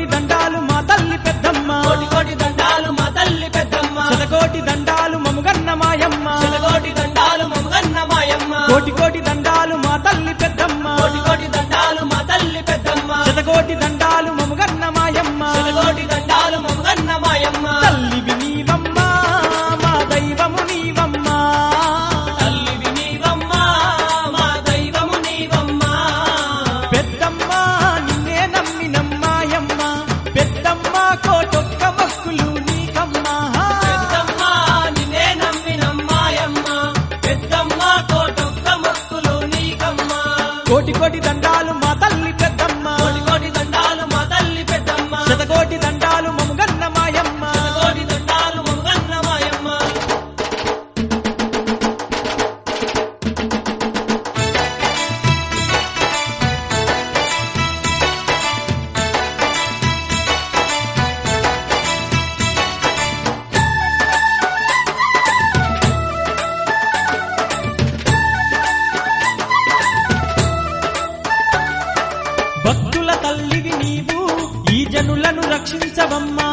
కోటి దండాలు మా తల్లి పెద్దమ్మ కోటి కోటి దండాలు మా తల్లి పెద్దమ్మ శతకోటి దండాలు మముగన్న మాయమ్మ శతకోటి దండాలు మమ్మగన్న మాయమ్మ కోటి కోటి దండాలు మా తల్లి పెద్దమ్మ కోటి కోటి దండాలు మా తల్లి పెద్దమ్మ శతకోటి దండాలు మముగన్న మాయమ్మ శతకోటి దండాలు మమ్మగన్న మాయమ్మ తల్లివి నీవమ్మ మా దైవము నీవమ్మ తల్లివి నీవమ్మ మా దైవము నీవమ్మ పెద్దమ్మ నిన్నే నమ్మినమ్మాయమ్మ పెద్దమ్మ కోటొక్క మొక్కులు నీకమ్మ పెద్దమ్మ నిన్నే నమ్మినమ్మాయమ్మ పెద్దమ్మ కోటొక్క మొక్కులు నీకమ్మ కోటి కోటి దండాలు మా తల్లి పెద్దమ్మ కోటి కోటి దండాలు మా తల్లి పెద్దమ్మ శతకోటి దండాలు మముగన్న మాయమ్మ శతకోటి దండాలు మమ్మగన్న మాయమ్మ భక్తుల తల్లివి నీవు ఈ జనులను రక్షించవమ్మా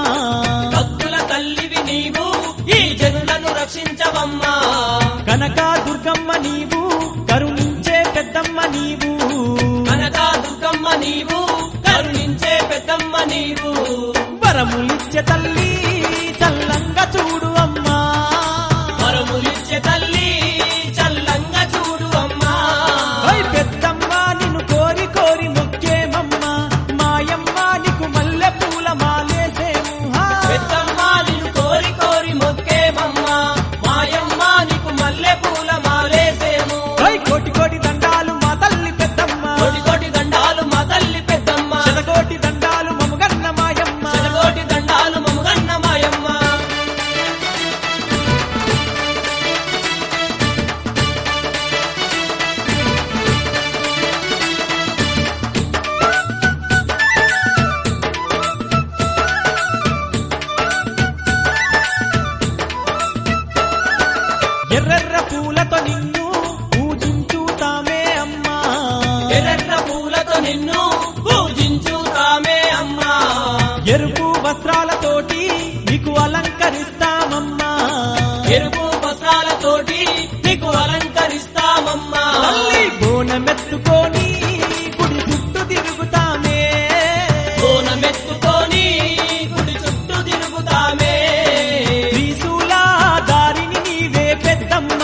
భక్తుల తల్లివి నీవు ఈ జనులను రక్షించవమ్మా కనక దుర్గమ్మ నీవు కరుణించే పెద్దమ్మ నీవు కనకా దుర్గమ్మ నీవు కరుణించే పెద్దమ్మ నీవు వరములిచ్చే తల్లి చల్లంగా చూడు అమ్మా వరములిచ్చే తల్లి చల్లంగా చూడు అమ్మా ఓయ్ పెద్దమ్మ నిన్ను కోరి కోరి మొక్కేమమ్మ మాయమ్మ నీకు మల్లె పూల మాలేసేము పెద్దమ్మ నిన్ను కోరి కోరి మొక్కేమమ్మా మాయమ్మ నీకు మల్లె పూల మాలేసేము ఓయ్ కోటి కోటి దండాలు మా తల్లి పెద్దమ్మ కోటి కోటి దండాలు మా తల్లి పెద్దమ్మ శతకోటి దండాలు మముగన్న మాయమ్మ శతకోటి దండాలు మమ్మగన్న మాయమ్మ ఎర్రెర్ర పూలతో నిన్ను పూజించుతామే అమ్మా ఎర్ర పూలతో నిన్ను పూజించుతామే అమ్మా ఎరుపు వస్త్రాలతోటి నీకు అలంకరిస్తామమ్మా ఎరుపు వస్త్రాలతోటి నీకు అలంకరిస్తామమ్మా తల్లి బోనమెత్తుకొని గుడి చుట్టూ తిరుగుతామే బోనమెత్తుకొని గుడి చుట్టూ తిరుగుతామే త్రిశూల దారిని నీవే పెద్దమ్మ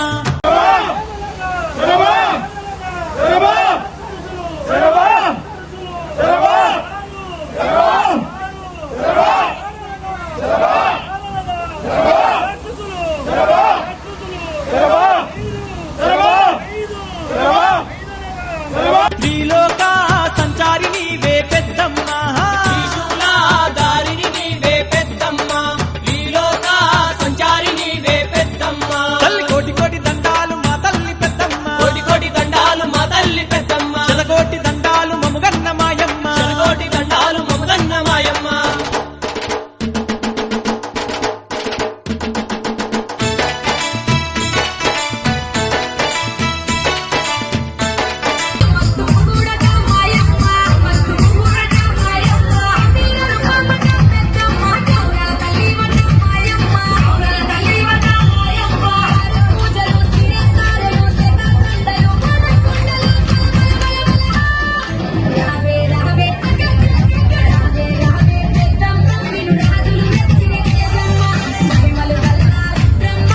త్రిలోక సంచారి నీవే పెద్దమ్మ త్రిశూల దారిని నీవే పెద్దమ్మ లీలోక సంచారి నీవే పెద్దమ్మ తల్లి కోటి కోటి దండాలు మా తల్లి పెద్దమ్మ కోటి కోటి దండాలు మా తల్లి పెద్దమ్మ శతకోటి దండాలు మముగన్న మాయమ్మ శతకోటి దండాలు మమ్మగన్న మాయమ్మ మత్తుగూడట మాయమ్మ మత్తుగూడట మాయమ్మ వీరరు కామట పెద్దమ్మ గౌర తల్లివట మాయమ్మ గౌర తల్లివట మాయమ్మ పూజలు శ్రీసారలు శతకండలు మనకుండలు రావే రావే రావే రావే పెద్దమ్మ నిన్ను రాజులు మెచ్చిన కేదమ్మ మహిమలు గల్లా బ్రహ్మ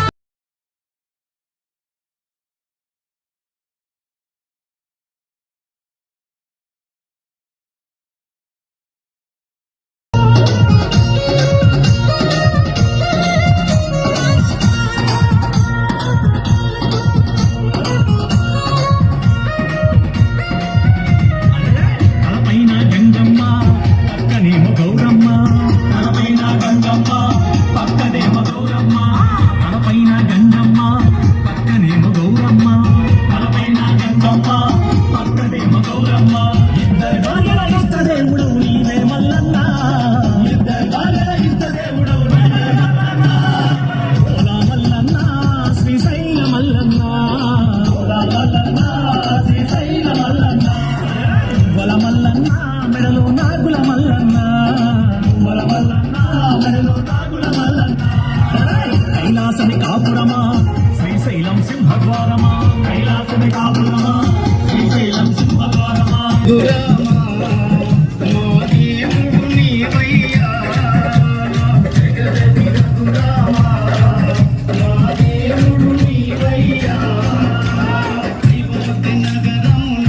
తలపైన గంగమ్మ పక్కనేమో గౌరమ్మ తలపైన గంగమ్మ పక్కనేమో గౌరమ్మ తలపైన గంగమ్మ పక్కనేమో గౌరమ్మ తలపైన గంగమ్మ పక్కనేమో గౌరమ్మ ఇద్దరు భార్యల ఇష్ట దేవుడవు నీవే మల్లన్న ఇద్దరు భార్యల ఇష్ట దేవుడవు నీవే మల్లన్న ఓలా మల్లన్న శ్రీశైల మల్లన్న ఓలా మల్లన్న శ్రీశైల మల్లన్న వల మల్లన్న మెడలో నాగుల మల్లన్న రఘురామా మా దేవుడు నీవయ్యా జగదపి రఘురామా మా దేవుడు నీవయ్యా అయోధ్య నగరమున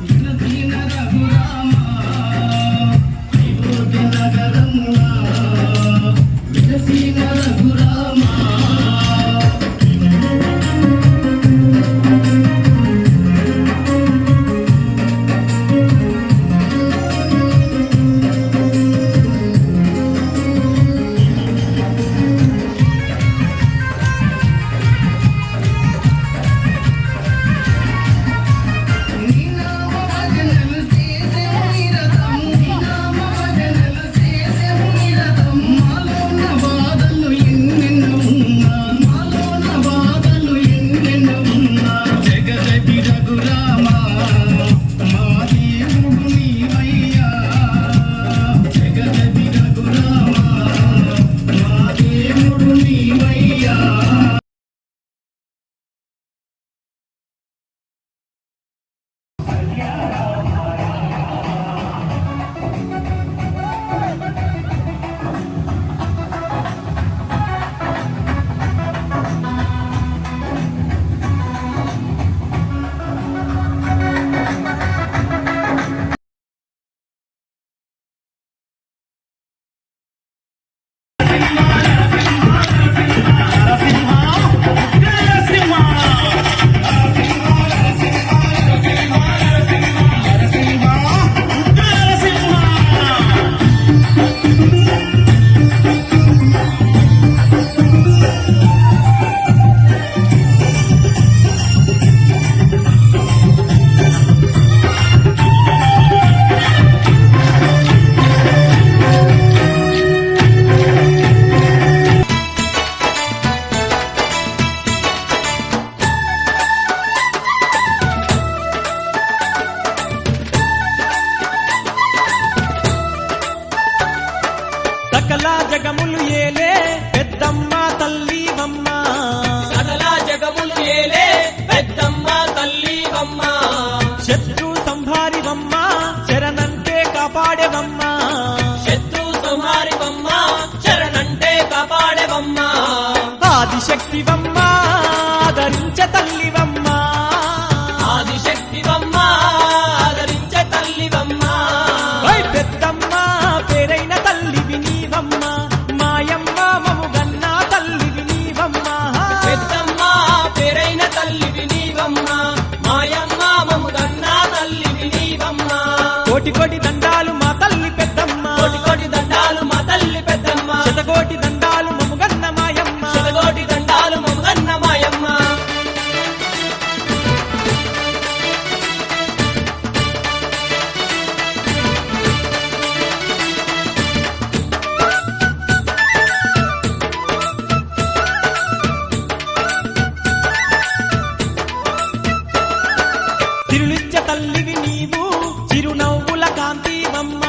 వినదీన రఘురామా అయోధ్య నగరమున వినసీన రఘురామా జగదపి రఘురామా మా దేవుడు నీవయ్యా జగదపి రఘురామా మా దేవుడు నీవయ్యా సకల జగములు ఏలే పెద్దమ్మ తల్లివమ్మ సకల జగములు ఏలే పెద్దమ్మ తల్లివమ్మ శత్రు సంహారివమ్మ శరణంటే కాపాడేవమ్మ శత్రు సంహారివమ్మ శరణంటే కాపాడేవమ్మ ఆదిశక్తివమ్మ ఆదరించే తల్లివమ్మ ఆదిశక్తివమ్మ ఆదరించే తల్లివమ్మ ఓ పెద్దమ్మ పేరైన తల్లివి నీవమ్మ మాయమ్మ మముగన్న తల్లివి నీవమ్మ పెద్దమ్మ పేరైన తల్లివి నీవమ్మ మాయమ్మ మముగన్న తల్లివి నీవమ్మ కోటి కోటి దండాలు మా తల్లి పెద్దమ్మ కోటి కోటి దండాలు మా తల్లి పెద్దమ్మ శతకోటి దండాలు మముగన్న మాయమ్మ శతకోటి దండాలు మముగన్న మాయమ్మ తిరులిచ్చ తల్లివి నీవు చిరునవ్వుల కాంతివమ్మ